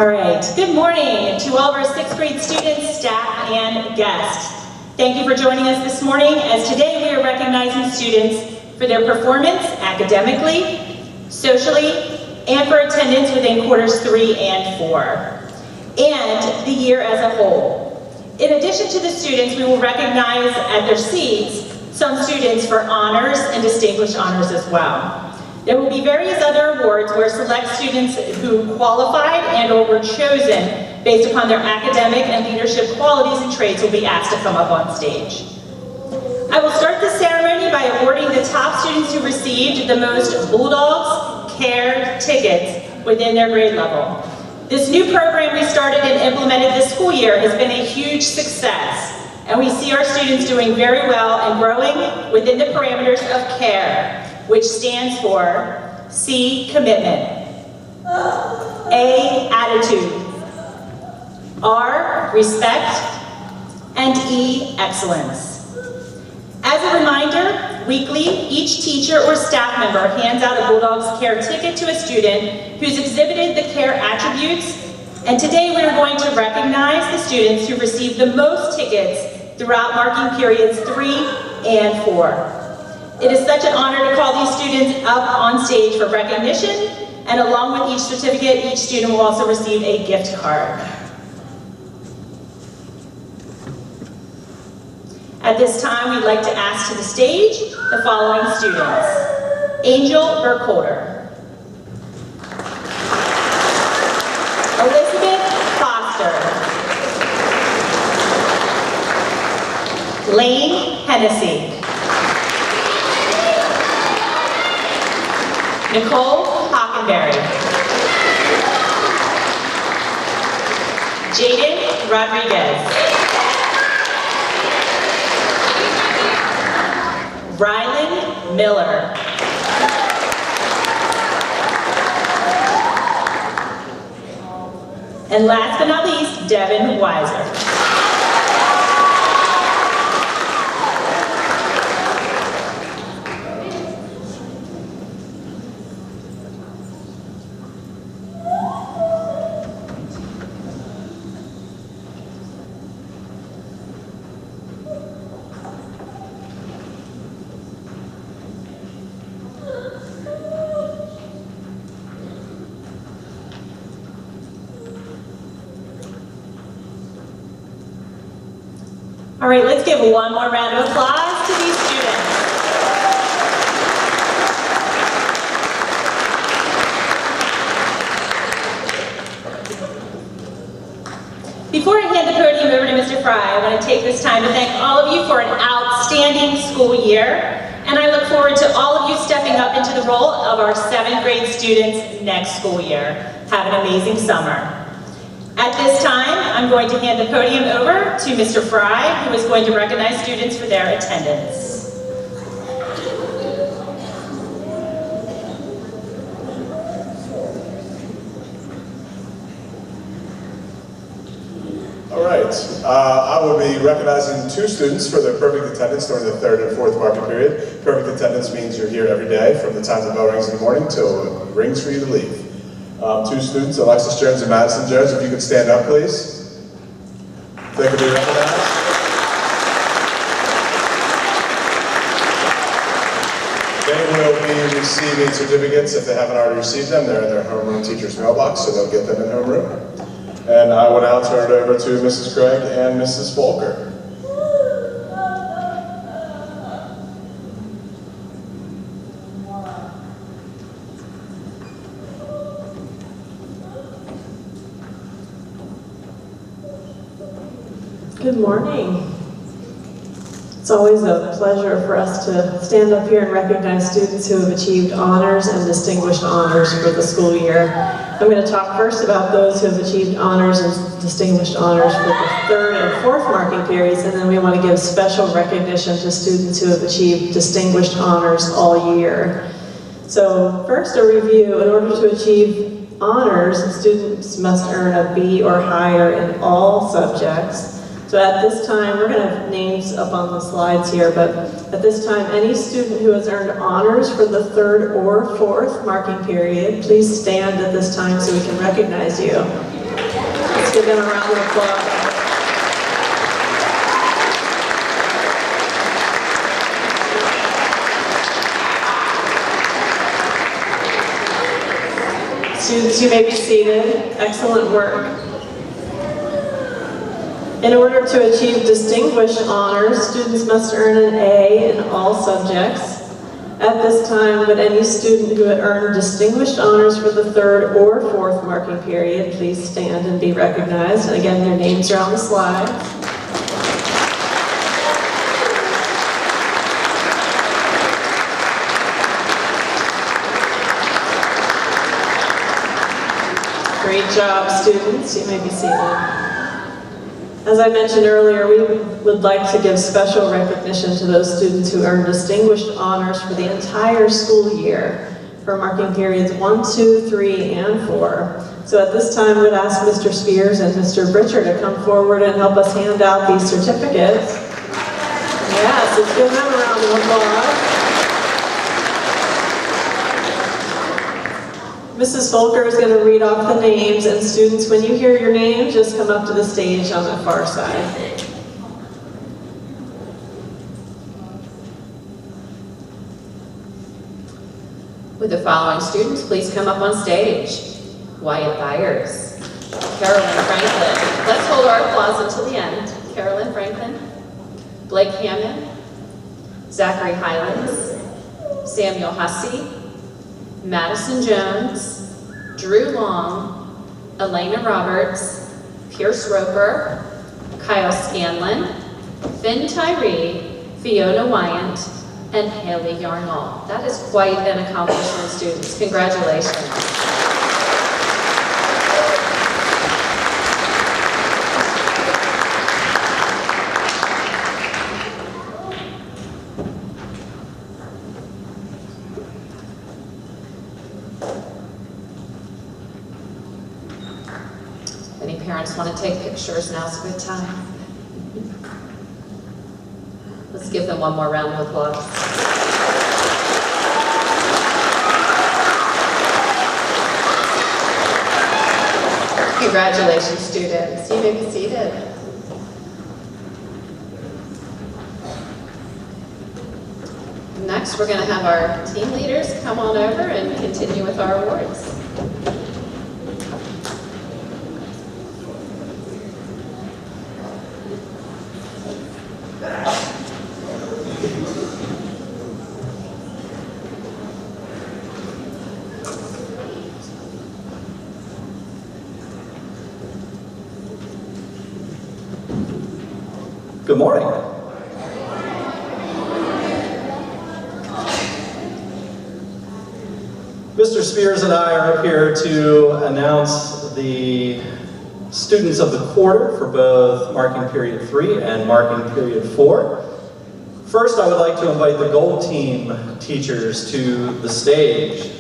All right, good morning to all of our 6th grade students, staff, and guests. Thank you for joining us this morning, as today we are recognizing students for their performance academically, socially, and for attendance within quarters 3 and 4, and the year as a whole. In addition to the students, we will recognize at their seats some students for honors and distinguished honors as well. There will be various other awards where select students who qualified and or were chosen based upon their academic and leadership qualities and traits will be asked to come up on stage. I will start the ceremony by awarding the top students who received the most Bulldogs Care tickets within their grade level. This new program we started and implemented this school year has been a huge success, and we see our students doing very well and growing within the parameters of CARE, which stands for C, commitment, A, attitude, R, respect, and E, excellence. As a reminder, weekly, each teacher or staff member hands out a Bulldogs Care ticket to a student who's exhibited the CARE attributes, and today we are going to recognize the students who received the most tickets throughout marking periods 3 and 4. It is such an honor to call these students up on stage for recognition, and along with each certificate, each student will also receive a gift card. At this time, we'd like to ask to the stage the following students. Angel Burkholder. Elizabeth Foster. Lane Hennessy. Nicole Hockenberry. Jaden Rodriguez. Rylan Miller. And last but not least, Devin Weiser. All right, let's give one more round of applause to these students. Before I hand the podium over to Mr. Fry, I want to take this time to thank all of you for an outstanding school year, and I look forward to all of you stepping up into the role of our 7th grade students next school year. Have an amazing summer. At this time, I'm going to hand the podium over to Mr. Fry, who is going to recognize students for their attendance. All right, I will be recognizing 2 students for their perfect attendance during the 3rd and 4th marking period. Perfect attendance means you're here every day from the time the bell rings in the morning till it rings for you to leave. 2 students, Alexis Jones and Madison Jones, if you could stand up, please. They could be recognized. They will be receiving certificates if they haven't already received them. They're in their homeroom teacher's mailbox, so they'll get them in homeroom. And I will now turn it over to Mrs. Craig and Mrs. Volker. Good morning. It's always a pleasure for us to stand up here and recognize students who have achieved honors and distinguished honors for the school year. I'm going to talk first about those who have achieved honors and distinguished honors for the 3rd and 4th marking periods, and then we want to give special recognition to students who have achieved distinguished honors all year. So first, a review. In order to achieve honors, students must earn a B or higher in all subjects. So at this time, we're going to have names up on the slides here, but at this time, any student who has earned honors for the 3rd or 4th marking period, please stand at this time so we can recognize you. give them a round of applause. Students, you may be seated. Excellent work. In order to achieve distinguished honors, students must earn an A in all subjects. At this time, would any student who had earned distinguished honors for the third or fourth marking period please stand and be recognized? And again, their names are on the slide. Great job, students. You may be seated. As I mentioned earlier, we would like to give special recognition to those students who earned distinguished honors for the entire school year for marking periods 1, 2, 3, and 4. So at this time, we'd ask Mr. Spears and Mr. Britcher to come forward and help us hand out these certificates. Yes, let's give them a round of applause. Mrs. Folker is going to read off the names, and students, when you hear your name, just come up to the stage on the far side. Would the following students please come up on stage? Wyatt Byers, Carolyn Franklin. Let's hold our applause until the end. Carolyn Franklin, Blake Hammond, Zachary Highlands, Samuel Hussey, Madison Jones, Drew Long, Elena Roberts, Pierce Roper, Kyle Scanlon, Finn Tyree, Fiona Wyant, and Haley Yarnall. That is quite an accomplishment, students. Congratulations. Any parents want to take pictures? Now's a good time. Let's give them one more round of applause. Congratulations, students. You may be seated. Next, we're going to have our team leaders come on over and continue with our awards. Good morning. Mr. Spears and I are up here to announce the students of the quarter for both marking period 3 and marking period 4. First, I would like to invite the gold team teachers to the stage.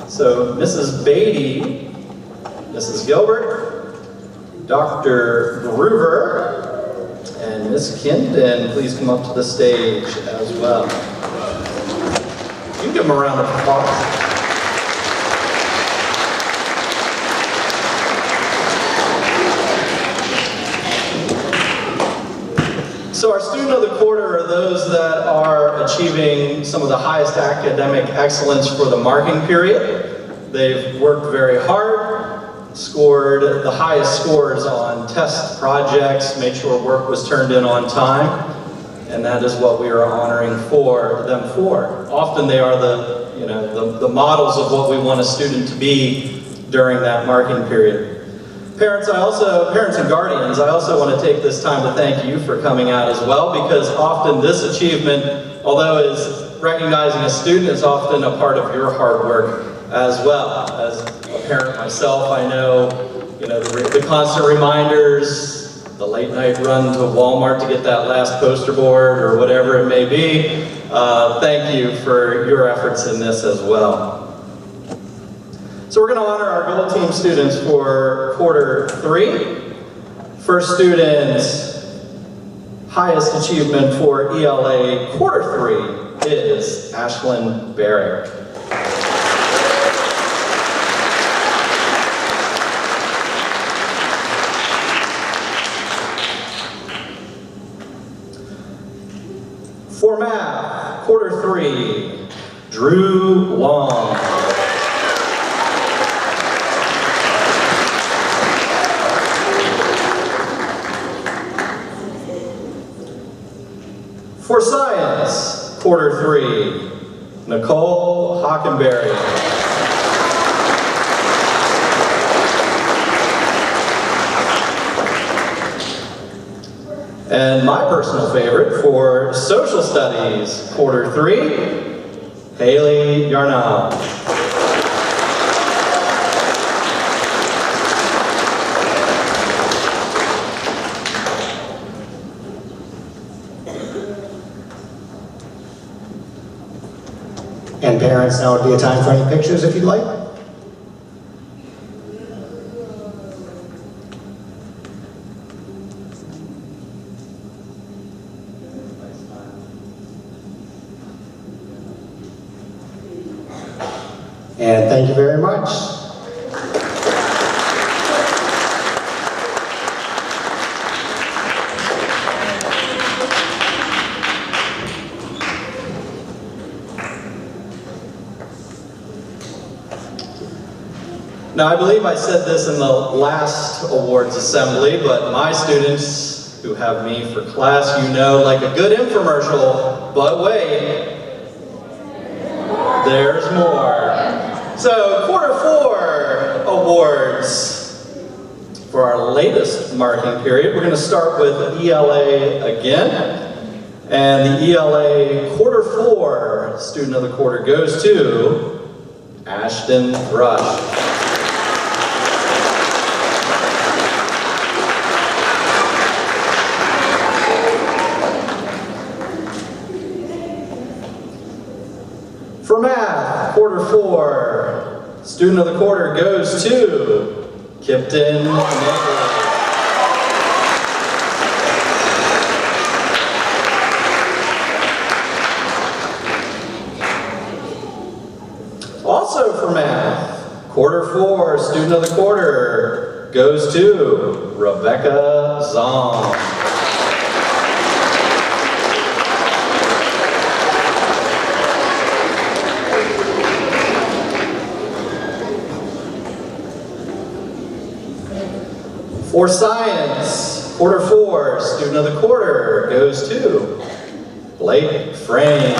So, Mrs. Beatty, Mrs. Gilbert, Dr. Groover, and Ms. Kindon, please come up to the stage as well. You can give them a round of applause. So our student of the quarter are those that are achieving some of the highest academic excellence for the marking period. They've worked very hard, scored the highest scores on test projects, made sure work was turned in on time, and that is what we are honoring them for. Often they are the models of what we want a student to be during that marking period. Parents and guardians, I also want to take this time to thank you for coming out as well, because often this achievement, although is recognizing a student, is often a part of your hard work as well. As a parent myself, I know, the constant reminders, the late night run to Walmart to get that last poster board or whatever it may be. Thank you for your efforts in this as well. So we're going to honor our gold team students for quarter 3. First student's highest achievement for ELA quarter 3 is Ashlyn Barrett. For math, quarter 3, Drew Long. For science, quarter 3, Nicole Hockenberry. And my personal favorite for social studies, quarter 3, Haley Yarnall. And parents, now would be a time for any pictures if you'd like. And thank you very much. Now, I believe I said this in the last awards assembly, but my students who have me for class, you know, like a good infomercial, but wait, there's more. So, quarter 4 awards for our latest marking period. We're going to start with ELA again. And the ELA quarter 4 student of the quarter goes to Ashton Thrush. For math, quarter 4, student of the quarter goes to Kipton Nagel. Also for math, quarter 4, student of the quarter goes to Rebecca Zong. For science, quarter 4, student of the quarter goes to Blake Frame.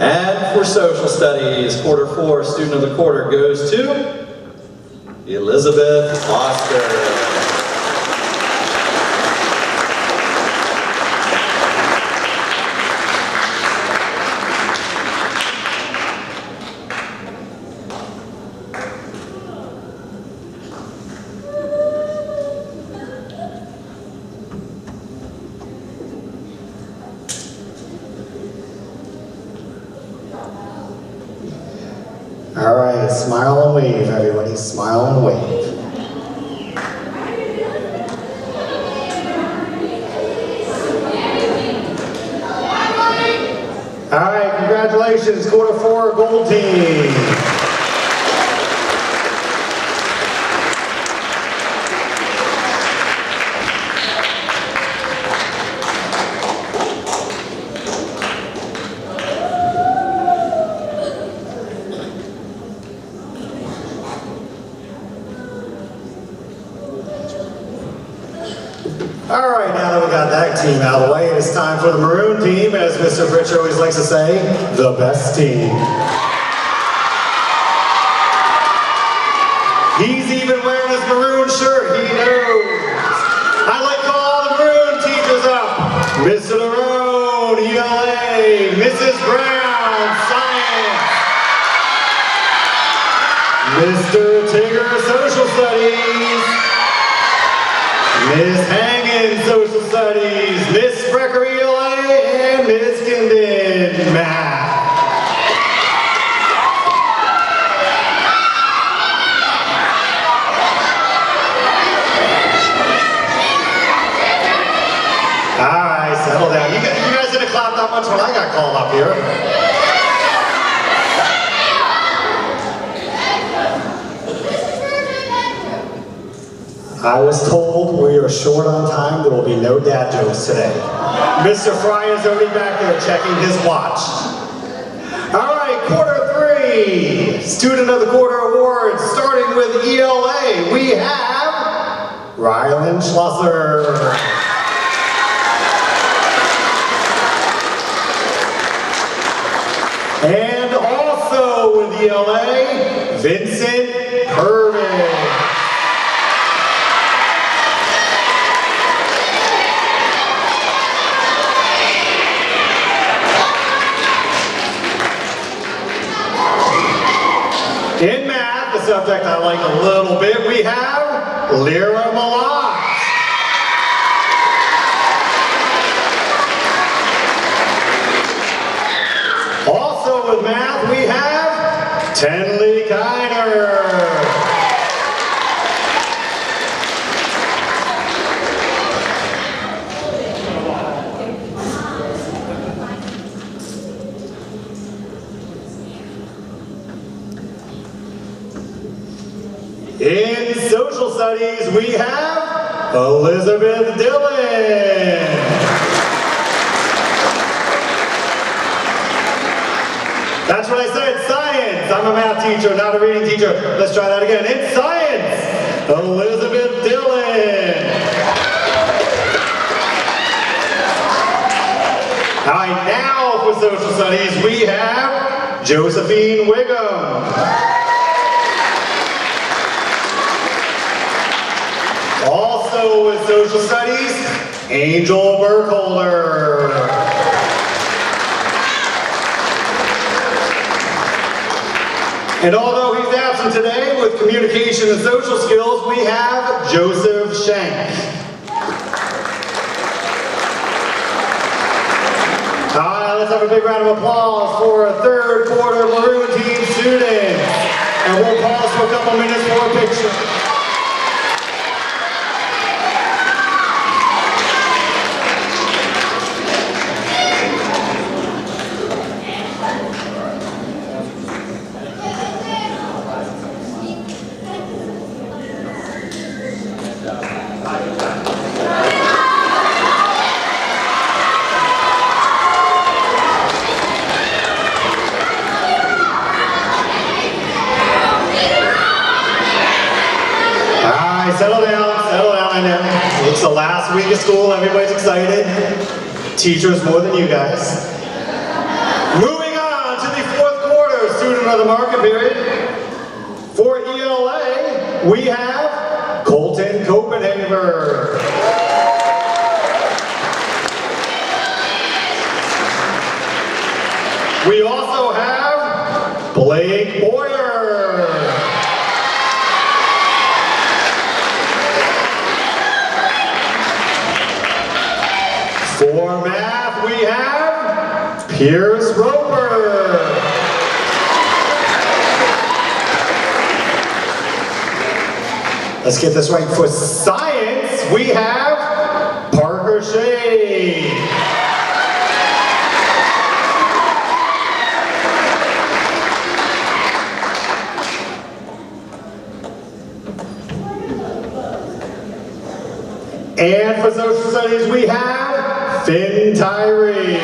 And for social studies, quarter 4, student of the quarter goes to Elizabeth Foster. All right, smile and wave, everybody. Smile and wave. All right, congratulations, quarter 4 gold team. All right, now that we got that team out of the way, it's time for the maroon team, as Mr. Fritsch always likes to say, the best team. He's even wearing his maroon shirt, he knows. I'd like to call all the maroon teachers up. Mr. Larone, ELA, Mrs. Brown, Science, Mr. Tigger, Social Studies, Miss Hangen, Social Studies, Miss Sprecher, ELA, and Miss Kindin, Math. All right, settle down. You guys didn't clap that much when I got called up here. I was told we are short on time. There will be no dad jokes today. Mr. Fry is already back there checking his watch. All right, quarter 3, Student of the Quarter Awards, starting with ELA. We have Rylan Schlosser. And also with ELA, Vincent Purvis. In math, the subject I like a little bit, we have Lyra Malott. Also with math, we have Tenley Kiner. In social studies, we have Elizabeth Dillon. That's what I said, science. I'm a math teacher, not a reading teacher. Let's try that again. In science, Elizabeth Dillon. All right, now for social studies, we have Josephine Wiggum. Also with social studies, Angel Burkholder. And although he's absent today with communication and social skills, we have Joseph Schenk. All right, let's have a big round of applause for a third quarter Maroon Team student. And we'll pause for a couple minutes for a picture. Settle down, I know. It's the last week of school, everybody's excited. Teachers more than you guys. Moving on to the fourth quarter, student of the market period. For ELA, we have Colton Copenhaver. We also have Blake Boyer. For math, we have Pierce Roper. Let's get this right. For science, we have Parker Shea. And for social studies, we have Finn Tyree.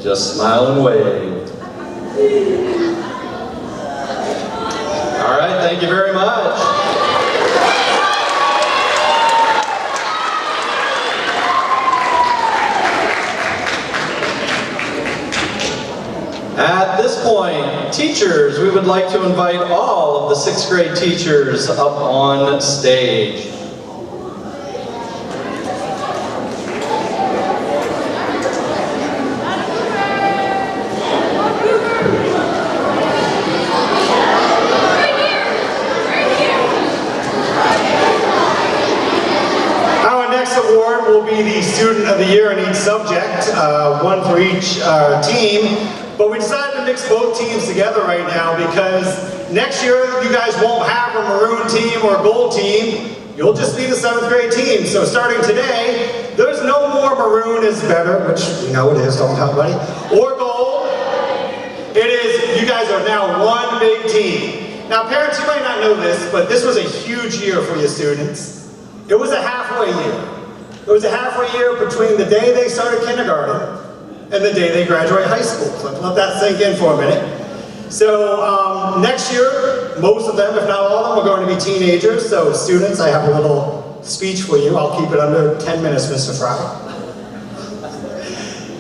Just smile and wave. All right, thank you very much. At this point, teachers, we would like to invite all of the 6th grade teachers up on stage. Student of the Year in each subject, one for each team. But we decided to mix both teams together right now because next year you guys won't have a maroon team or a gold team. You'll just be the 7th grade team. So starting today, there's no more maroon is better, which we know it is, don't tell anybody, or gold. It is, you guys are now one big team. Now parents, you might not know this, but this was a huge year for you students. It was a halfway year. It was a halfway year between the day they started kindergarten and the day they graduate high school. So let that sink in for a minute. So next year, most of them, if not all of them, are going to be teenagers. So students, I have a little speech for you. I'll keep it under 10 minutes, Mr. Fry.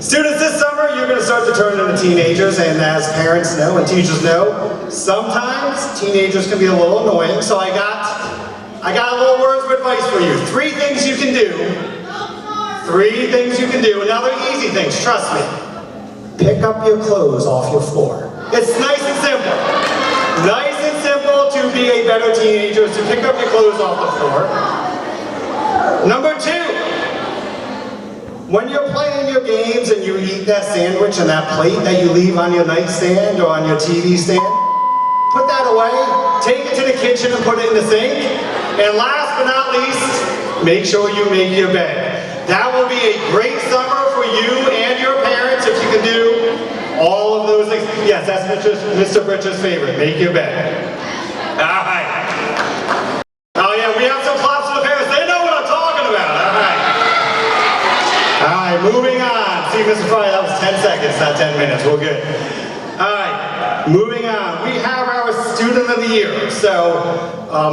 Students, this summer, you're going to start to turn into teenagers, and as parents know and teachers know, sometimes teenagers can be a little annoying, so I got a little words of advice for you. 3 things you can do. 3 things you can do, and now they're easy things, trust me. Pick up your clothes off your floor. It's nice and simple. Nice and simple to be a better teenager is to pick up your clothes off the floor. Number 2. When you're playing your games and you eat that sandwich and that plate that you leave on your nightstand or on your TV stand, put that away, take it to the kitchen and put it in the sink. And last but not least, make sure you make your bed. That will be a great summer for you and your parents if you can do all of those things. Yes, that's Mr. Britcher's favorite, make your bed. All right. Oh yeah, we have some claps for the parents. They know what I'm talking about. All right. All right, moving on. See, Mr. Fry, that was 10 seconds, not 10 minutes. We're good. All right, moving on. We have our Student of the Year. So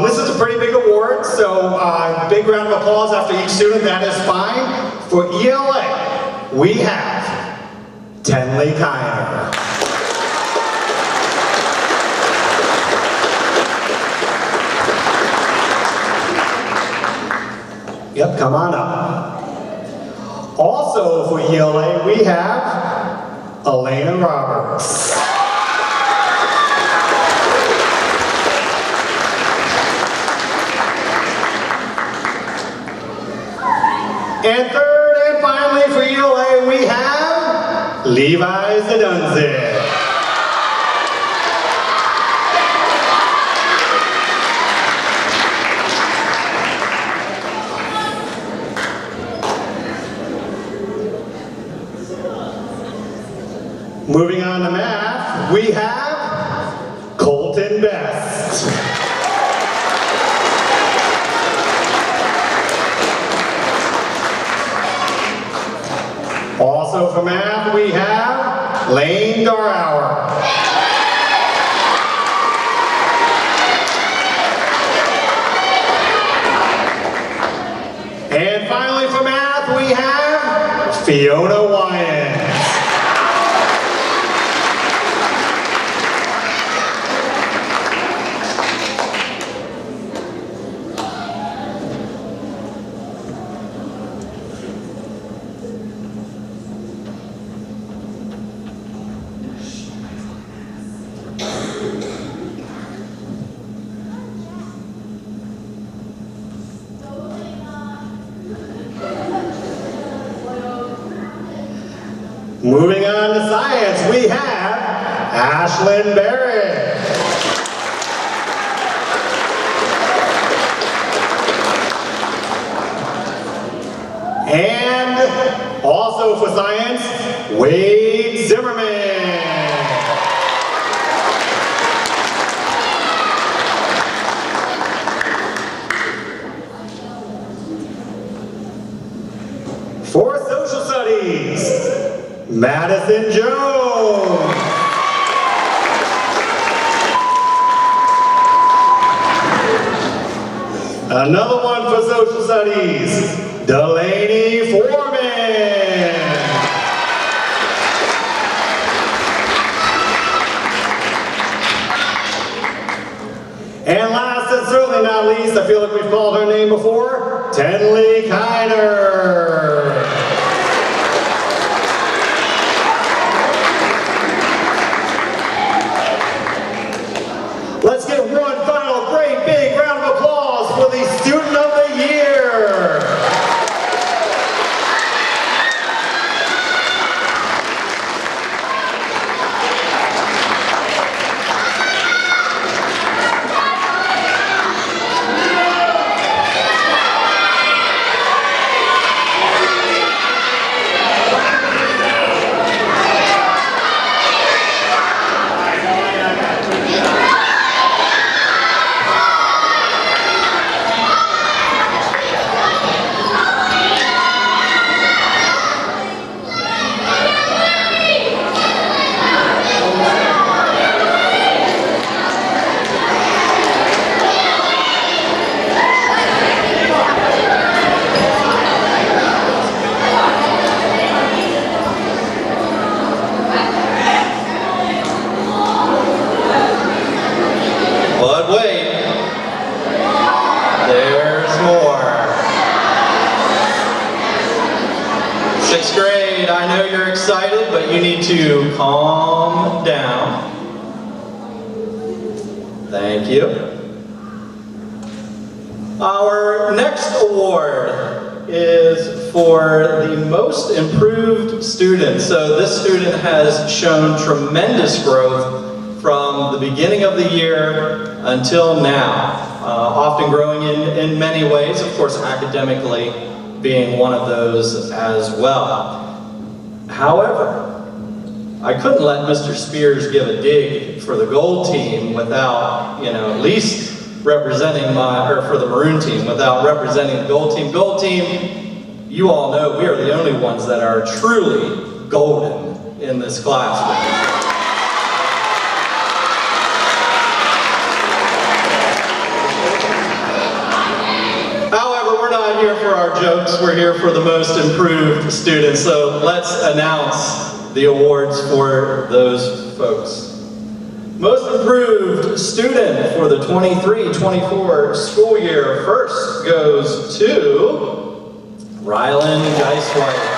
this is a pretty big award. So big round of applause after each student. That is fine. For ELA, we have Tenley Kiner. Yep, come on up. Also for ELA, we have Elena Roberts. And third and finally for ELA, we have Levi Zadunzik. Moving on to math, we have Colton Best. Also for math, we have Lane Darauer. And finally for math, we have Fiona Wyans. Moving on to science, we have Ashlyn Barrett. And also for science, Wade Zimmerman. For social studies, Madison Jones. Another one for social studies, Delaney Foreman. And last and certainly not least, I feel like we've called her name before, Tenley Kiner. Let's get one final great big round of applause for the Student of the Year. But wait, there's more. 6th grade, I know you're excited, but you need to calm down. Thank you. Our next award is for the most improved student. So this student has shown tremendous growth from the beginning of the year until now. Often growing in many ways, of course academically being one of those as well. However, I couldn't let Mr. Spears give a dig for the gold team without, at least representing for the maroon team, without representing the gold team. Gold team, you all know we are the only ones that are truly golden in this classroom. However, we're not here for our jokes, we're here for the most improved students. So let's announce the awards for those folks. Most improved student for the 23-24 school year first goes to Rylan Geiswhite.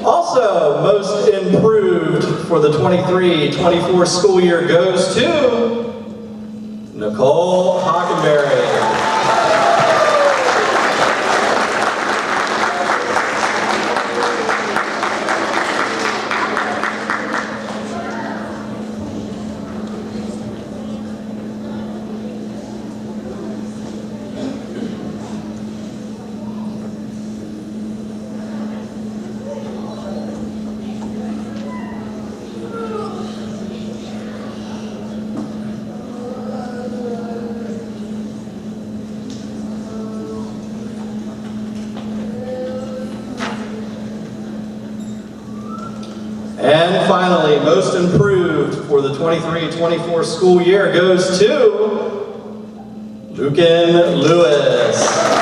Also, most improved for the 23-24 school year goes to Nicole Hockenberry. And finally, most improved for the 23-24 school year goes to Lucan Lewis.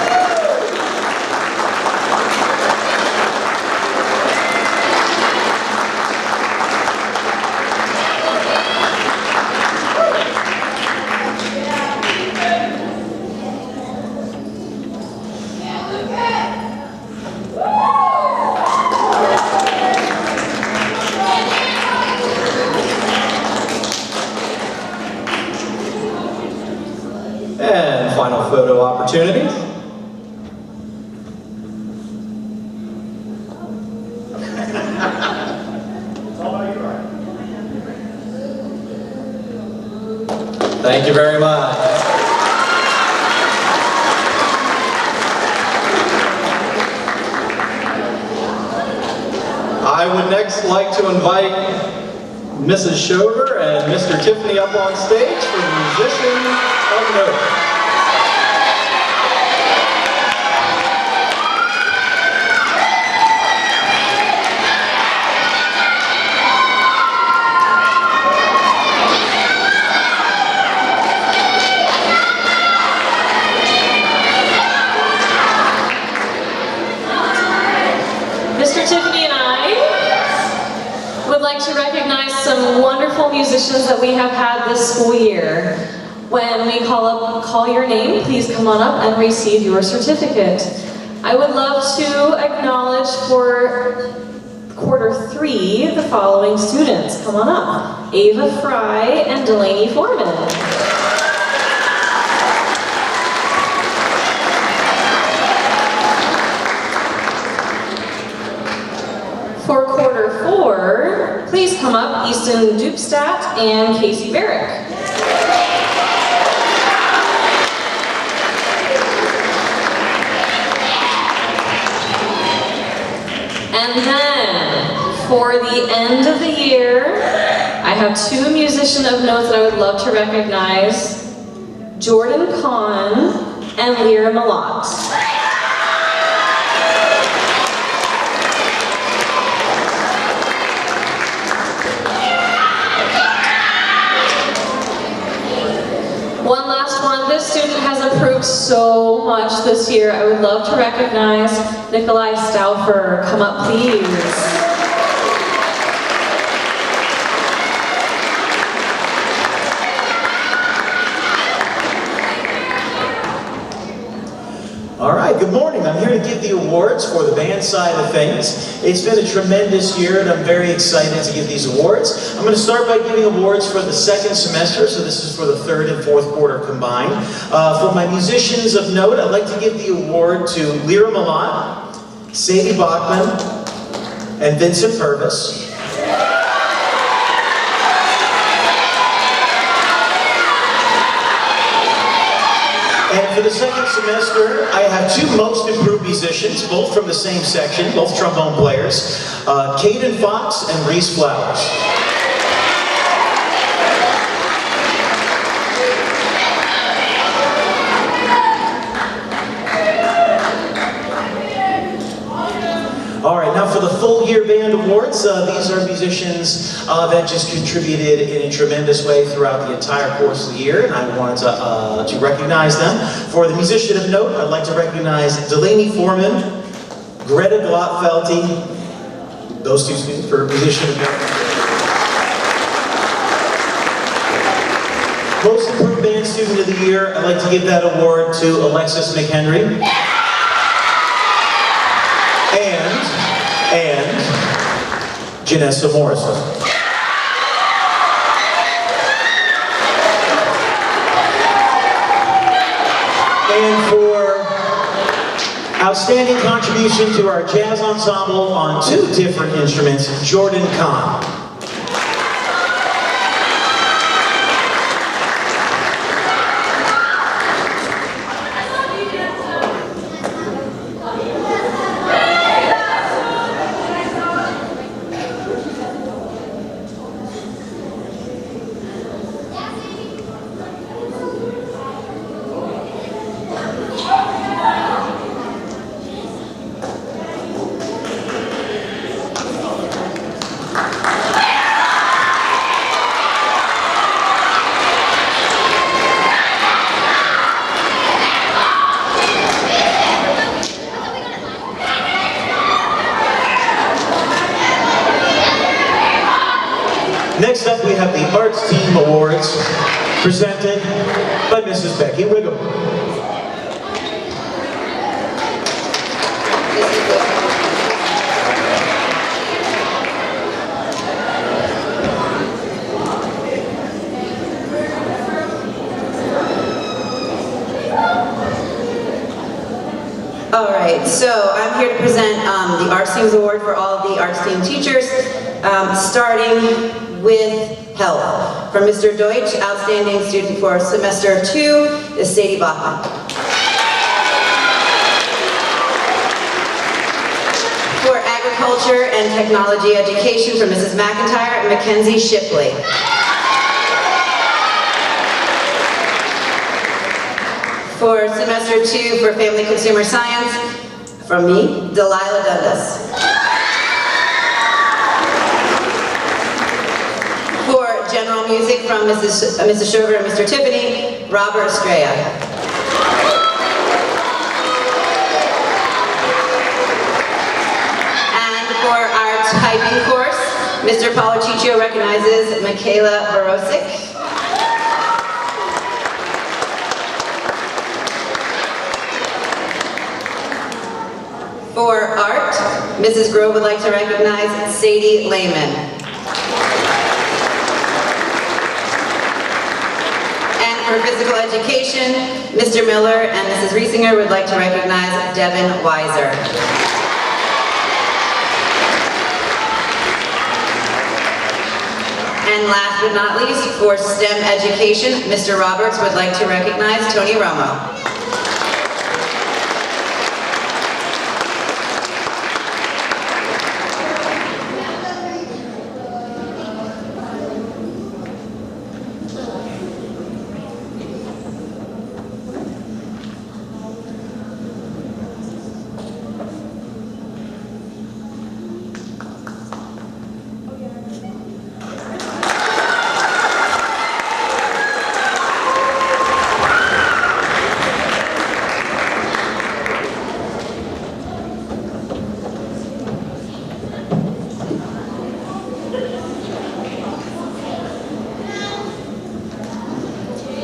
And final photo opportunities. Thank you very much. I would next like to invite Mrs. Shover and Mr. Tiffany up on stage for the musician of note. Mr. Tiffany and I would like to recognize some wonderful musicians that we have had this school year. When we call your name, please come on up and receive your certificate. I would love to acknowledge for quarter 3 the following students. Come on up. Ava Fry and Delaney Foreman. For quarter 4, please come up Easton Dupstat and Casey Barrick. And then, for the end of the year, I have 2 musicians of note that I would love to recognize, Jordan Kahn and Lyra Malott. One last one. This student has improved so much this year. I would love to recognize Nikolai Stauffer. Come up, please. All right, good morning. I'm here to give the awards for the band side of things. It's been a tremendous year and I'm very excited to give these awards. I'm going to start by giving awards for the second semester, so this is for the third and fourth quarter combined. For my musicians of note, I'd like to give the award to Lyra Malat, Sadie Bachman, and Vincent Purvis. And for the second semester, I have two most improved musicians, both from the same section, both trombone players, Caden Fox and Reese Flowers. All right, now for the full year band awards, these are musicians that just contributed in a tremendous way throughout the entire course of the year, and I wanted to recognize them. For the musician of note, I'd like to recognize Delaney Foreman, Greta Glotfelty, those two students for musician of note. Most improved band student of the year, I'd like to give that award to Alexis McHenry. And Janessa Morrison. And for outstanding contribution to our jazz ensemble on two different instruments, Jordan Kahn. Next up, we have the Arts Team Awards, presented by Mrs. Becky Wiggum. All right, so I'm here to present the Arts Teams Award for all of the Arts Team teachers, starting with health. For Mr. Deutsch, outstanding student for semester 2 is Sadie Bachman. For agriculture and technology education for Mrs. McIntyre, Mackenzie Shipley. For semester 2 for family consumer science, from me, Delilah Dundas. For general music from Mrs. Shover and Mr. Tiffany, Robert Estrella. And for our typing course, Mr. Policicio recognizes Michaela Borosic. For art, Mrs. Grove would like to recognize Sadie Lehman. And for physical education, Mr. Miller and Mrs. Riesinger would like to recognize Devin Weiser. And last but not least, for STEM education, Mr. Roberts would like to recognize Tony Romo.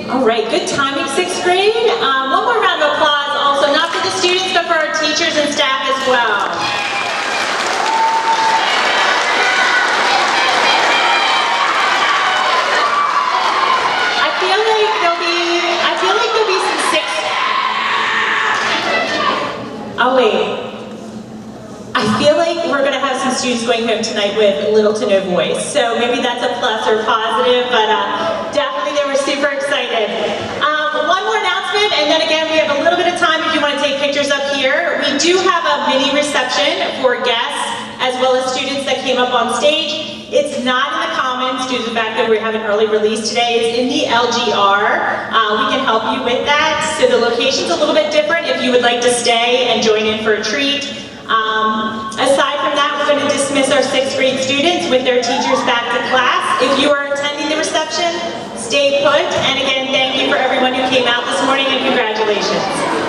All right, good timing, sixth grade. One more round of applause also, not for the students, but for our teachers and staff as well. I feel like there'll be some sixth. Oh wait. I feel like we're gonna have some students going home tonight with little to no voice, so maybe that's a plus or positive, but definitely they were super excited. One more announcement, and then again, we have a little bit of time if you want to take pictures up here. We do have a mini reception for guests as well as students that came up on stage. It's not in the Commons due to the fact that we have an early release today. It's in the LGR. We can help you with that. So the location's a little bit different if you would like to stay and join in for a treat. Aside from that, we're going to dismiss our sixth grade students with their teachers back to class. If you are attending the reception, stay put. And again, thank you for everyone who came out this morning and congratulations.